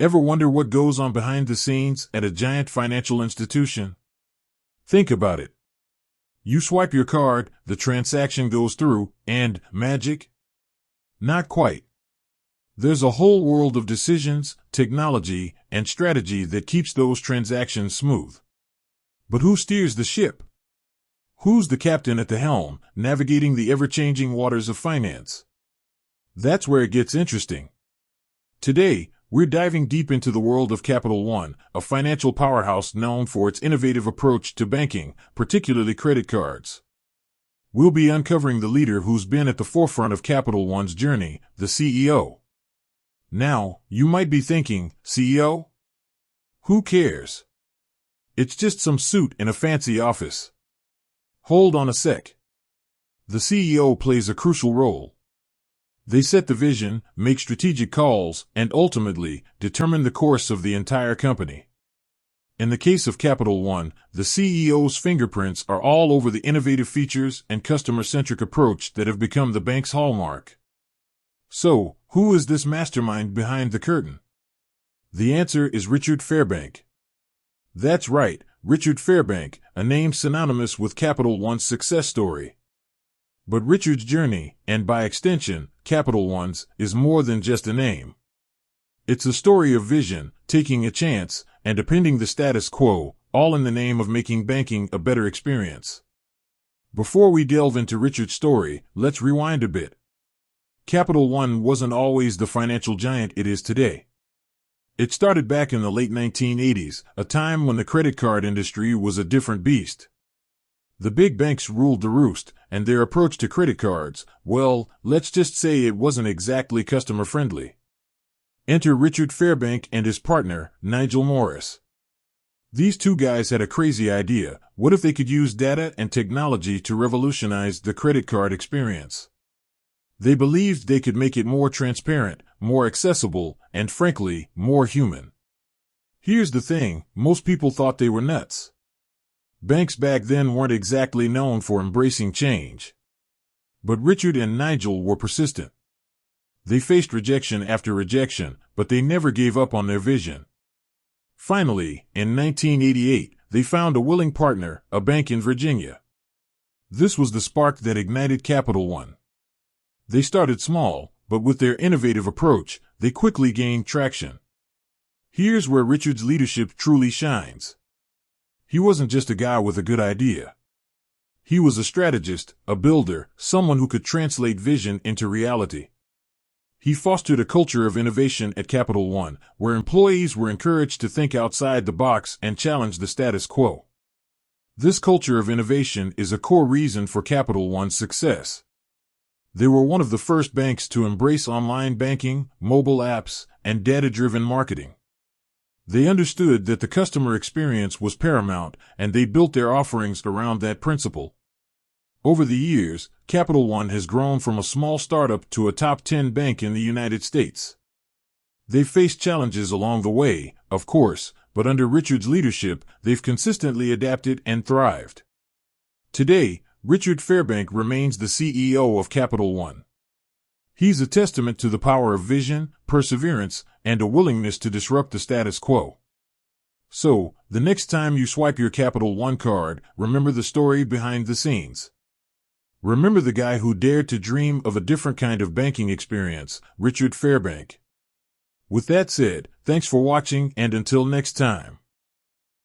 Ever wonder what goes on behind the scenes at a giant financial institution? Think about it. You swipe your card, the transaction goes through, and magic? Not quite. There's a whole world of decisions, technology, and strategy that keeps those transactions smooth. But who steers the ship? Who's the captain at the helm, navigating the ever-changing waters of finance? That's where it gets interesting. Today, we're diving deep into the world of Capital One, a financial powerhouse known for its innovative approach to banking, particularly credit cards. We'll be uncovering the leader who's been at the forefront of Capital One's journey, the CEO. Now, you might be thinking, CEO? Who cares? It's just some suit in a fancy office. Hold on a sec. The CEO plays a crucial role. They set the vision, make strategic calls, and ultimately, determine the course of the entire company. In the case of Capital One, the CEO's fingerprints are all over the innovative features and customer-centric approach that have become the bank's hallmark. So, who is this mastermind behind the curtain? The answer is Richard Fairbank. That's right, Richard Fairbank, a name synonymous with Capital One's success story. But Richard's journey, and by extension, Capital One's, is more than just a name. It's a story of vision, taking a chance, and upending the status quo, all in the name of making banking a better experience. Before we delve into Richard's story, let's rewind a bit. Capital One wasn't always the financial giant it is today. It started back in the late 1980s, a time when the credit card industry was a different beast. The big banks ruled the roost, and their approach to credit cards, well, let's just say it wasn't exactly customer-friendly. Enter Richard Fairbank and his partner, Nigel Morris. These two guys had a crazy idea. What if they could use data and technology to revolutionize the credit card experience? They believed they could make it more transparent, more accessible, and frankly, more human. Here's the thing, most people thought they were nuts. Banks back then weren't exactly known for embracing change. But Richard and Nigel were persistent. They faced rejection after rejection, but they never gave up on their vision. Finally, in 1988, they found a willing partner, a bank in Virginia. This was the spark that ignited Capital One. They started small, but with their innovative approach, they quickly gained traction. Here's where Richard's leadership truly shines. He wasn't just a guy with a good idea. He was a strategist, a builder, someone who could translate vision into reality. He fostered a culture of innovation at Capital One, where employees were encouraged to think outside the box and challenge the status quo. This culture of innovation is a core reason for Capital One's success. They were one of the first banks to embrace online banking, mobile apps, and data-driven marketing. They understood that the customer experience was paramount, and they built their offerings around that principle. Over the years, Capital One has grown from a small startup to a top 10 bank in the United States. They've faced challenges along the way, of course, but under Richard's leadership, they've consistently adapted and thrived. Today, Richard Fairbank remains the CEO of Capital One. He's a testament to the power of vision, perseverance, and a willingness to disrupt the status quo. So, the next time you swipe your Capital One card, remember the story behind the scenes. Remember the guy who dared to dream of a different kind of banking experience, Richard Fairbank. With that said, thanks for watching, and until next time.